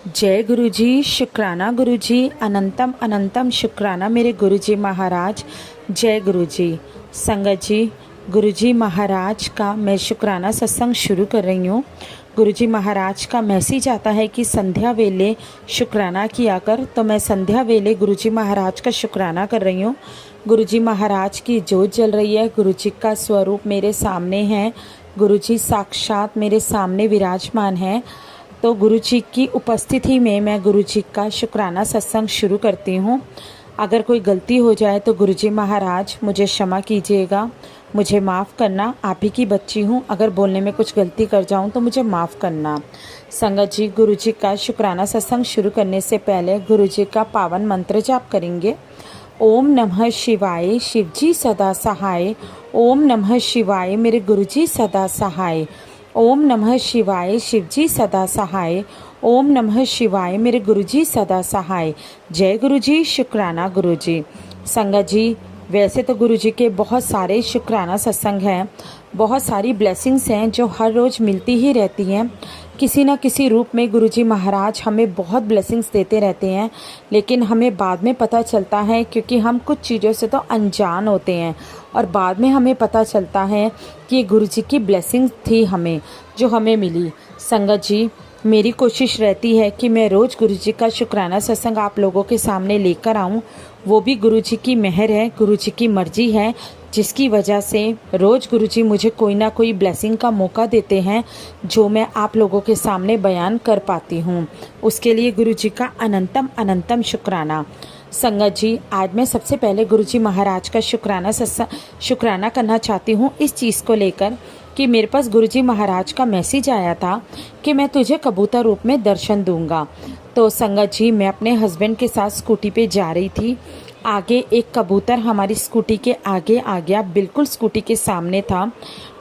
जय गुरु जी, शुक्राना गुरु जी, अनंतम अनंतम शुक्राना मेरे गुरु जी महाराज। जय गुरु जी। संगत जी, गुरु जी महाराज का मैं शुक्राना सत्संग शुरू कर रही हूँ। गुरु जी महाराज का मैसेज आता है कि संध्या वेले शुक्राना किया कर, तो मैं संध्या वेले गुरु जी महाराज का शुक्राना कर रही हूँ। गुरु जी महाराज की ज्योत जल रही है, गुरु जी का स्वरूप मेरे सामने है, गुरु जी साक्षात मेरे सामने विराजमान है। तो गुरु जी की उपस्थिति में मैं गुरु जी का शुक्राना सत्संग शुरू करती हूँ। अगर कोई गलती हो जाए तो गुरु जी महाराज मुझे क्षमा कीजिएगा, मुझे माफ़ करना। आप ही की बच्ची हूँ, अगर बोलने में कुछ गलती कर जाऊँ तो मुझे माफ़ करना। संगत जी, गुरु जी का शुक्राना सत्संग शुरू करने से पहले गुरु जी का पावन मंत्र जाप करेंगे। ओम नमः शिवाय, शिव जी सदा सहाय। ओम नमः शिवाय, मेरे गुरु जी सदा सहाय। ओम नमः शिवाय, शिव जी सदा सहाय। ओम नमः शिवाय, मेरे गुरु जी सदा सहाय। जय गुरु जी, शुक्राना गुरु जी। संगत जी, वैसे तो गुरु जी के बहुत सारे शुक्राना सत्संग हैं, बहुत सारी ब्लेसिंग्स हैं जो हर रोज़ मिलती ही रहती हैं। किसी न किसी रूप में गुरु जी महाराज हमें बहुत ब्लेसिंग्स देते रहते हैं, लेकिन हमें बाद में पता चलता है, क्योंकि हम कुछ चीज़ों से तो अनजान होते हैं, और बाद में हमें पता चलता है कि ये गुरु जी की ब्लेसिंग्स थी हमें, जो हमें मिली। संगत जी, मेरी कोशिश रहती है कि मैं रोज़ गुरु जी का शुक्राना सत्संग आप लोगों के सामने लेकर आऊँ। वो भी गुरु जी की मेहर है, गुरु जी की मर्जी है, जिसकी वजह से रोज़ गुरु जी मुझे कोई ना कोई ब्लेसिंग का मौका देते हैं, जो मैं आप लोगों के सामने बयान कर पाती हूँ। उसके लिए गुरु जी का अनंतम अनंतम शुक्राना। संगत जी, आज मैं सबसे पहले गुरु जी महाराज का शुक्राना करना चाहती हूँ इस चीज़ को लेकर कि मेरे पास गुरु जी महाराज का मैसेज आया था कि मैं तुझे कबूतर रूप में दर्शन दूंगा। तो संगत जी, मैं अपने हस्बैंड के साथ स्कूटी पे जा रही थी। आगे एक कबूतर हमारी स्कूटी के आगे आ गया, बिल्कुल स्कूटी के सामने था।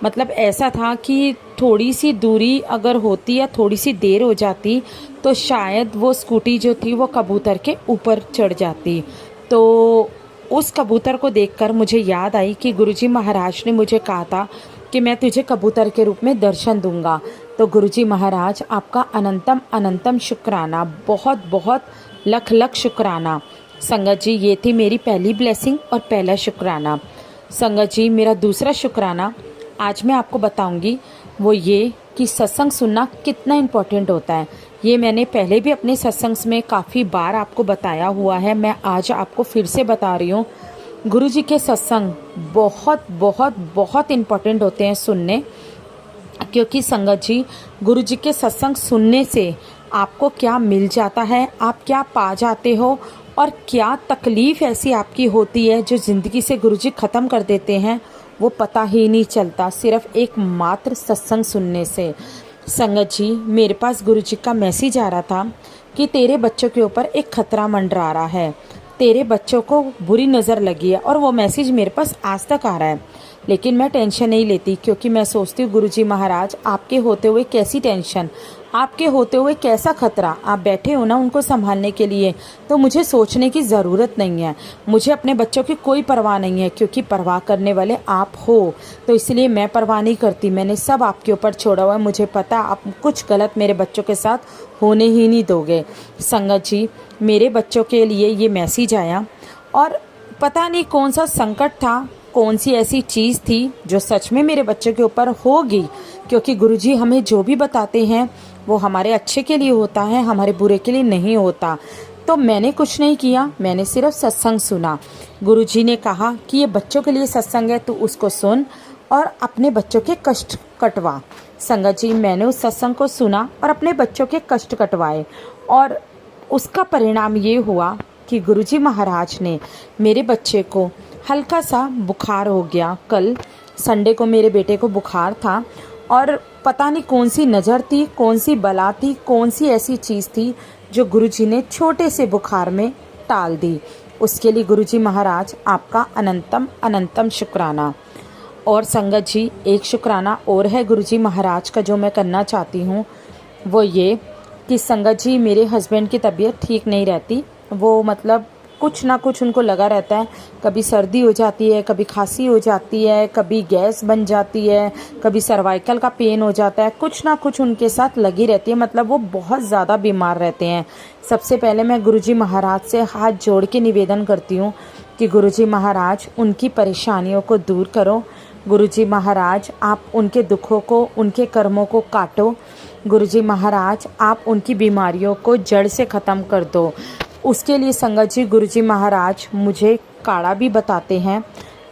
मतलब ऐसा था कि थोड़ी सी दूरी अगर होती या थोड़ी सी देर हो जाती तो शायद वो स्कूटी जो थी वो कबूतर के ऊपर चढ़ जाती। तो उस कबूतर को देखकर मुझे याद आई कि गुरुजी महाराज ने मुझे कहा था कि मैं तुझे कबूतर के रूप में दर्शन दूंगा। तो गुरुजी महाराज, आपका अनंतम अनंतम शुक्राना, बहुत बहुत लख लख शुक्राना। संगत जी, ये थी मेरी पहली ब्लेसिंग और पहला शुक्राना। संगत जी, मेरा दूसरा शुक्राना आज मैं आपको बताऊंगी, वो ये कि सत्संग सुनना कितना इम्पोर्टेंट होता है। ये मैंने पहले भी अपने सत्संग में काफ़ी बार आपको बताया हुआ है, मैं आज आपको फिर से बता रही हूँ। गुरु जी के सत्संग बहुत बहुत बहुत इम्पोर्टेंट होते हैं सुनने, क्योंकि संगत जी, गुरु जी के सत्संग सुनने से आपको क्या मिल जाता है, आप क्या पा जाते हो, और क्या तकलीफ़ ऐसी आपकी होती है जो ज़िंदगी से गुरु जी ख़त्म कर देते हैं, वो पता ही नहीं चलता सिर्फ एक मात्र सत्संग सुनने से। संगत जी, मेरे पास गुरु जी का मैसेज आ रहा था कि तेरे बच्चों के ऊपर एक खतरा मंडरा रहा है, तेरे बच्चों को बुरी नज़र लगी है। और वो मैसेज मेरे पास आज तक आ रहा है, लेकिन मैं टेंशन नहीं लेती, क्योंकि मैं सोचती हूँ गुरुजी महाराज, आपके होते हुए कैसी टेंशन, आपके होते हुए कैसा खतरा, आप बैठे हो ना उनको संभालने के लिए, तो मुझे सोचने की ज़रूरत नहीं है। मुझे अपने बच्चों की कोई परवाह नहीं है, क्योंकि परवाह करने वाले आप हो, तो इसलिए मैं परवाह नहीं करती। मैंने सब आपके ऊपर छोड़ा हुआ है, मुझे पता आप कुछ गलत मेरे बच्चों के साथ होने ही नहीं दोगे। संगत जी, मेरे बच्चों के लिए ये मैसेज आया, और पता नहीं कौन सा संकट था, कौन सी ऐसी चीज़ थी जो सच में मेरे बच्चों के ऊपर होगी, क्योंकि गुरुजी हमें जो भी बताते हैं वो हमारे अच्छे के लिए होता है, हमारे बुरे के लिए नहीं होता। तो मैंने कुछ नहीं किया, मैंने सिर्फ सत्संग सुना। गुरुजी ने कहा कि ये बच्चों के लिए सत्संग है, तो उसको सुन और अपने बच्चों के कष्ट कटवा। संगत जी, मैंने उस सत्संग को सुना और अपने बच्चों के कष्ट कटवाए, और उसका परिणाम ये हुआ कि गुरुजी महाराज ने मेरे बच्चे को हल्का सा बुखार हो गया। कल संडे को मेरे बेटे को बुखार था, और पता नहीं कौन सी नज़र थी, कौन सी बला थी, कौन सी ऐसी चीज़ थी जो गुरुजी ने छोटे से बुखार में टाल दी। उसके लिए गुरुजी महाराज, आपका अनंतम अनंतम शुक्राना। और संगत जी, एक शुक्राना और है गुरुजी महाराज का जो मैं करना चाहती हूँ, वो ये कि संगत जी, मेरे हस्बैंड की तबीयत ठीक नहीं रहती। वो मतलब कुछ ना कुछ उनको लगा रहता है। कभी सर्दी हो जाती है, कभी खांसी हो जाती है, कभी गैस बन जाती है, कभी सर्वाइकल का पेन हो जाता है, कुछ ना कुछ उनके साथ लगी रहती है। मतलब वो बहुत ज़्यादा बीमार रहते हैं। सबसे पहले मैं गुरुजी महाराज से हाथ जोड़ के निवेदन करती हूँ कि गुरुजी महाराज उनकी परेशानियों को दूर करो। गुरुजी महाराज आप उनके दुखों को, उनके कर्मों को काटो। गुरुजी महाराज आप उनकी बीमारियों को जड़ से ख़त्म कर दो। उसके लिए संगत जी गुरुजी महाराज मुझे काढ़ा भी बताते हैं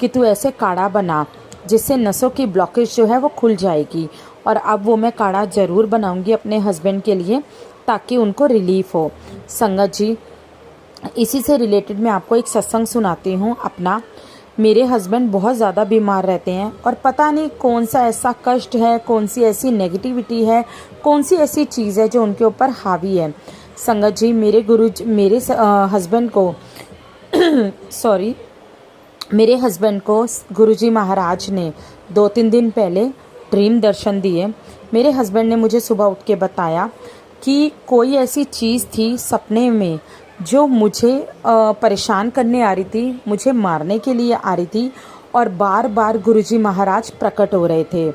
कि तू ऐसे काढ़ा बना जिससे नसों की ब्लॉकेज जो है वो खुल जाएगी। और अब वो मैं काढ़ा ज़रूर बनाऊंगी अपने हस्बैंड के लिए ताकि उनको रिलीफ हो। संगत जी इसी से रिलेटेड मैं आपको एक सत्संग सुनाती हूँ अपना। मेरे हस्बैंड बहुत ज़्यादा बीमार रहते हैं और पता नहीं कौन सा ऐसा कष्ट है, कौन सी ऐसी नेगेटिविटी है, कौन सी ऐसी चीज़ है जो उनके ऊपर हावी है। संगत जी मेरे हस्बैंड को सॉरी मेरे हस्बैंड को गुरुजी महाराज ने 2-3 दिन पहले ड्रीम दर्शन दिए। मेरे हस्बैंड ने मुझे सुबह उठ के बताया कि कोई ऐसी चीज़ थी सपने में जो मुझे परेशान करने आ रही थी, मुझे मारने के लिए आ रही थी और बार बार गुरुजी महाराज प्रकट हो रहे थे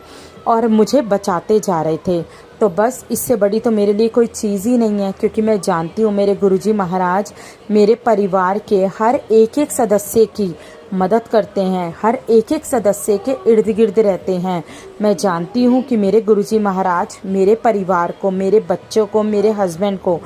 और मुझे बचाते जा रहे थे। तो बस इससे बड़ी तो मेरे लिए कोई चीज़ ही नहीं है, क्योंकि मैं जानती हूँ मेरे गुरुजी महाराज मेरे परिवार के हर एक सदस्य की मदद करते हैं, हर एक सदस्य के इर्द गिर्द रहते हैं। मैं जानती हूँ कि मेरे गुरुजी महाराज मेरे परिवार को, मेरे बच्चों को, मेरे हस्बैंड को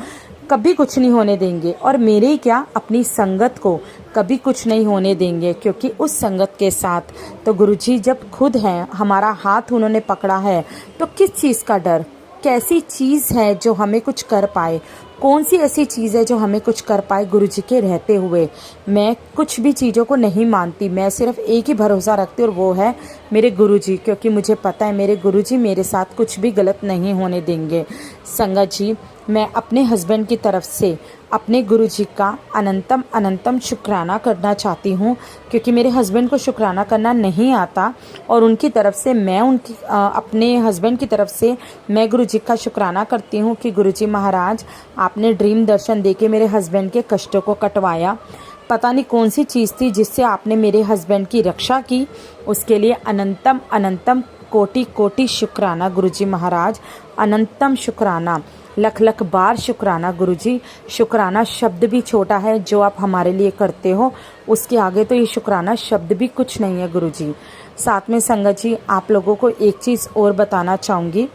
कभी कुछ नहीं होने देंगे और मेरे ही क्या अपनी संगत को कभी कुछ नहीं होने देंगे, क्योंकि उस संगत के साथ तो गुरुजी जब खुद हैं, हमारा हाथ उन्होंने पकड़ा है, तो किस चीज़ का डर। कैसी चीज़ है जो हमें कुछ कर पाए, कौन सी ऐसी चीज़ है जो हमें कुछ कर पाए गुरुजी के रहते हुए। मैं कुछ भी चीज़ों को नहीं मानती, मैं सिर्फ एक ही भरोसा रखती हूँ और वो है मेरे गुरुजी, क्योंकि मुझे पता है मेरे गुरुजी मेरे साथ कुछ भी गलत नहीं होने देंगे। संगत जी मैं अपने हस्बैंड की तरफ से अपने गुरुजी का अनंतम अनंतम शुक्राना करना चाहती हूँ, क्योंकि मेरे हस्बैंड को शुक्राना करना नहीं आता और उनकी तरफ से मैं अपने हस्बैंड की तरफ से मैं गुरुजी का शुक्राना करती हूँ कि गुरुजी महाराज आपने ड्रीम दर्शन देके मेरे हस्बैंड के कष्टों को कटवाया। पता नहीं कौन सी चीज़ थी जिससे आपने मेरे हस्बैंड की रक्षा की, उसके लिए अनंतम अनंतम कोटि कोटि शुक्राना गुरुजी महाराज, अनंतम शुक्राना, लख लख बार शुक्राना गुरुजी। शुक्राना शब्द भी छोटा है जो आप हमारे लिए करते हो, उसके आगे तो ये शुक्राना शब्द भी कुछ नहीं है गुरुजी। साथ में संगत जी आप लोगों को एक चीज़ और बताना चाहूँगी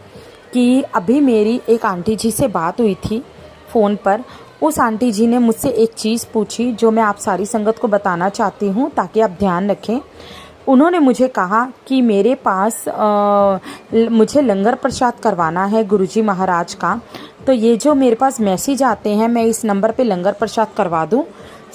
कि अभी मेरी एक आंटी जी से बात हुई थी फ़ोन पर। उस आंटी जी ने मुझसे एक चीज़ पूछी जो मैं आप सारी संगत को बताना चाहती हूँ ताकि आप ध्यान रखें। उन्होंने मुझे कहा कि मेरे पास मुझे लंगर प्रसाद करवाना है गुरुजी महाराज का, तो ये जो मेरे पास मैसेज आते हैं मैं इस नंबर पे लंगर प्रसाद करवा दूं।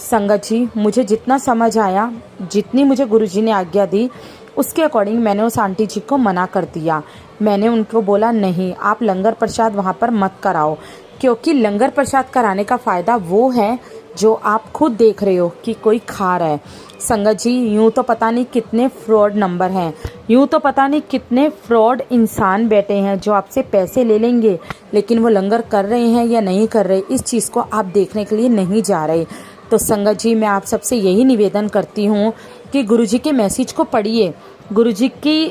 संगत जी मुझे जितना समझ आया, जितनी मुझे गुरुजी ने आज्ञा दी, उसके अकॉर्डिंग मैंने उस आंटी जी को मना कर दिया। मैंने उनको बोला नहीं, आप लंगर प्रसाद वहाँ पर मत कराओ, क्योंकि लंगर प्रसाद कराने का फ़ायदा वो है जो आप खुद देख रहे हो कि कोई खा रहा है। संगत जी यूँ तो पता नहीं कितने फ्रॉड नंबर हैं, यूँ तो पता नहीं कितने फ्रॉड इंसान बैठे हैं जो आपसे पैसे ले लेंगे, लेकिन वो लंगर कर रहे हैं या नहीं कर रहे इस चीज़ को आप देखने के लिए नहीं जा रहे। तो संगत जी मैं आप सबसे यही निवेदन करती हूँ कि गुरुजी के मैसेज को पढ़िए। गुरुजी की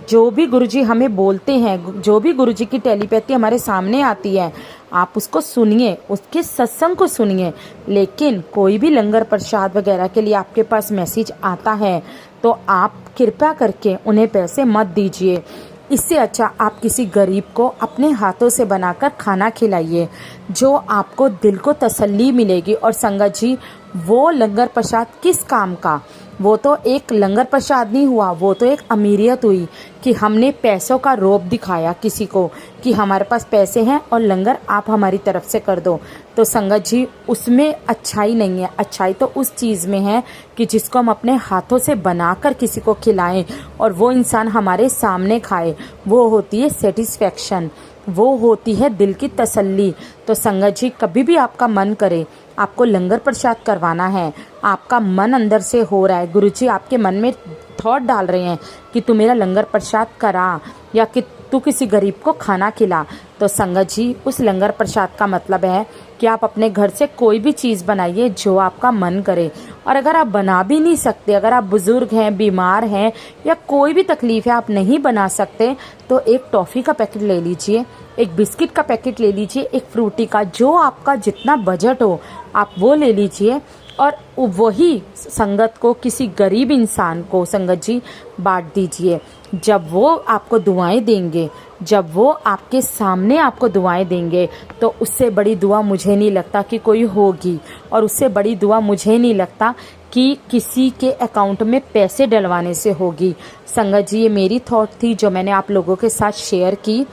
जो भी गुरुजी हमें बोलते हैं, जो भी गुरुजी की टेलीपैथी हमारे सामने आती है, आप उसको सुनिए, उसके सत्संग को सुनिए। लेकिन कोई भी लंगर प्रसाद वगैरह के लिए आपके पास मैसेज आता है तो आप कृपया करके उन्हें पैसे मत दीजिए। इससे अच्छा आप किसी गरीब को अपने हाथों से बनाकर खाना खिलाइए, जो आपको दिल को तसल्ली मिलेगी। और संगत जी वो लंगर प्रसाद किस काम का, वो तो एक लंगर प्रसाद नहीं हुआ, वो तो एक अमीरियत हुई कि हमने पैसों का रौब दिखाया किसी को कि हमारे पास पैसे हैं और लंगर आप हमारी तरफ से कर दो। तो संगत जी उसमें अच्छाई नहीं है, अच्छाई तो उस चीज़ में है कि जिसको हम अपने हाथों से बनाकर किसी को खिलाएं और वो इंसान हमारे सामने खाए, वो होती है सेटिस्फैक्शन, वो होती है दिल की तसल्ली। तो संगत जी कभी भी आपका मन करे, आपको लंगर प्रसाद करवाना है, आपका मन अंदर से हो रहा है, गुरुजी आपके मन में थॉट डाल रहे हैं कि तू मेरा लंगर प्रसाद करा या कि तू किसी गरीब को खाना खिला। तो संगत जी, उस लंगर प्रसाद का मतलब है कि आप अपने घर से कोई भी चीज़ बनाइए जो आपका मन करे। और अगर आप बना भी नहीं सकते, अगर आप बुज़ुर्ग हैं, बीमार हैं या कोई भी तकलीफ़ है, आप नहीं बना सकते, तो एक टॉफ़ी का पैकेट ले लीजिए, एक बिस्किट का पैकेट ले लीजिए, एक फ्रूटी का, जो आपका जितना बजट हो आप वो ले लीजिए और वही संगत को, किसी गरीब इंसान को संगत जी बांट दीजिए। जब वो आपको दुआएं देंगे, जब वो आपके सामने आपको दुआएं देंगे, तो उससे बड़ी दुआ मुझे नहीं लगता कि कोई होगी। और उससे बड़ी दुआ मुझे नहीं लगता कि किसी के अकाउंट में पैसे डलवाने से होगी। संगत जी, ये मेरी थॉट थी जो मैंने आप लोगों के साथ शेयर की।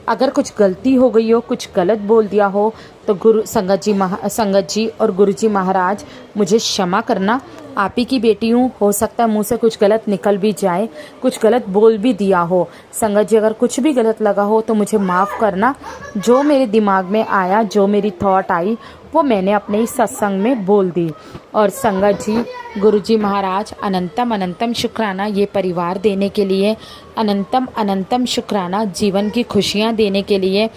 अगर कुछ गलती हो गई हो, कुछ गलत बोल दिया हो, तो संगत जी और गुरु जी महाराज मुझे क्षमा करना। आप ही की बेटी हूँ, हो सकता है मुँह से कुछ गलत निकल भी जाए, कुछ गलत बोल भी दिया हो। संगत जी, अगर कुछ भी गलत लगा हो तो मुझे माफ़ करना। जो मेरे दिमाग में आया, जो मेरी थॉट आई, वो मैंने अपने इस सत्संग में बोल दी। और संगत जी, गुरु जी महाराज अनंतम अनंतम शुक्राना ये परिवार देने के लिए, अनंतम अनंतम शुक्राना जीवन की खुशियाँ देने के लिए,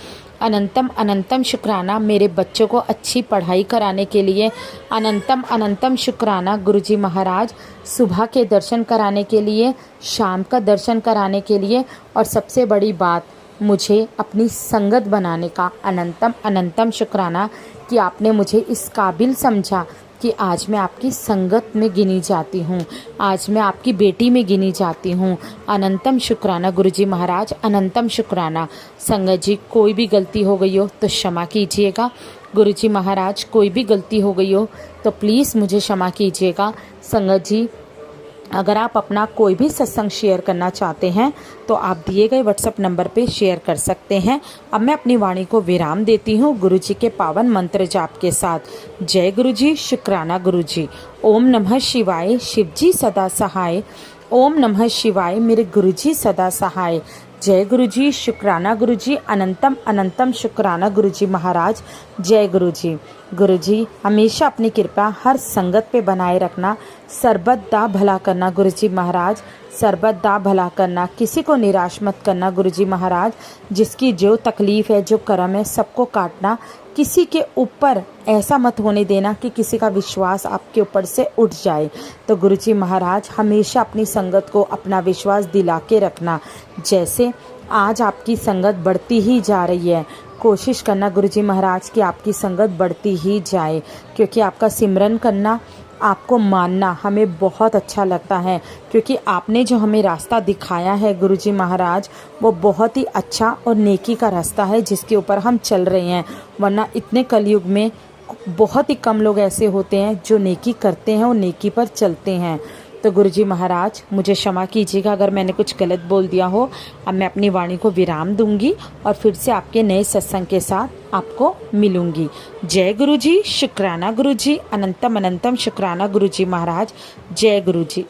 अनंतम अनंतम शुक्राना मेरे बच्चों को अच्छी पढ़ाई कराने के लिए, अनंतम अनंतम शुक्राना गुरुजी महाराज सुबह के दर्शन कराने के लिए, शाम का दर्शन कराने के लिए, और सबसे बड़ी बात, मुझे अपनी संगत बनाने का अनंतम अनंतम शुक्राना कि आपने मुझे इस काबिल समझा कि आज मैं आपकी संगत में गिनी जाती हूँ, आज मैं आपकी बेटी में गिनी जाती हूँ। अनंतम शुक्राना गुरुजी महाराज, अनंतम शुक्राना। संगत जी, कोई भी गलती हो गई हो तो क्षमा कीजिएगा। गुरुजी महाराज, कोई भी गलती हो गई हो तो प्लीज़ मुझे क्षमा कीजिएगा। संगत जी, अगर आप अपना कोई भी सत्संग शेयर करना चाहते हैं तो आप दिए गए व्हाट्सएप नंबर पे शेयर कर सकते हैं। अब मैं अपनी वाणी को विराम देती हूँ गुरुजी के पावन मंत्र जाप के साथ। जय गुरुजी, शुक्राना गुरुजी। ओम नमः शिवाय, शिवजी सदा सहाय। ओम नमः शिवाय, मेरे गुरुजी सदा सहाय। जय गुरुजी, शुक्राना गुरुजी, अनंतम अनंतम शुक्राना गुरुजी महाराज। जय गुरुजी। गुरुजी, हमेशा अपनी कृपा हर संगत पे बनाए रखना, सर्वदा भला करना गुरुजी महाराज, सर्वदा भला करना, किसी को निराश मत करना गुरुजी महाराज। जिसकी जो तकलीफ़ है, जो कर्म है, सबको काटना। किसी के ऊपर ऐसा मत होने देना कि किसी का विश्वास आपके ऊपर से उठ जाए। तो गुरुजी महाराज, हमेशा अपनी संगत को अपना विश्वास दिला के रखना। जैसे आज आपकी संगत बढ़ती ही जा रही है, कोशिश करना गुरुजी महाराज कि आपकी संगत बढ़ती ही जाए, क्योंकि आपका सिमरन करना, आपको मानना हमें बहुत अच्छा लगता है। क्योंकि आपने जो हमें रास्ता दिखाया है गुरुजी महाराज, वो बहुत ही अच्छा और नेकी का रास्ता है जिसके ऊपर हम चल रहे हैं। वरना इतने कलयुग में बहुत ही कम लोग ऐसे होते हैं जो नेकी करते हैं और नेकी पर चलते हैं। तो गुरुजी महाराज, मुझे क्षमा कीजिएगा अगर मैंने कुछ गलत बोल दिया हो। अब मैं अपनी वाणी को विराम दूंगी और फिर से आपके नए सत्संग के साथ आपको मिलूंगी। जय गुरुजी, शुक्राना गुरुजी, अनंतम अनंतम शुक्राना गुरुजी महाराज। जय गुरुजी।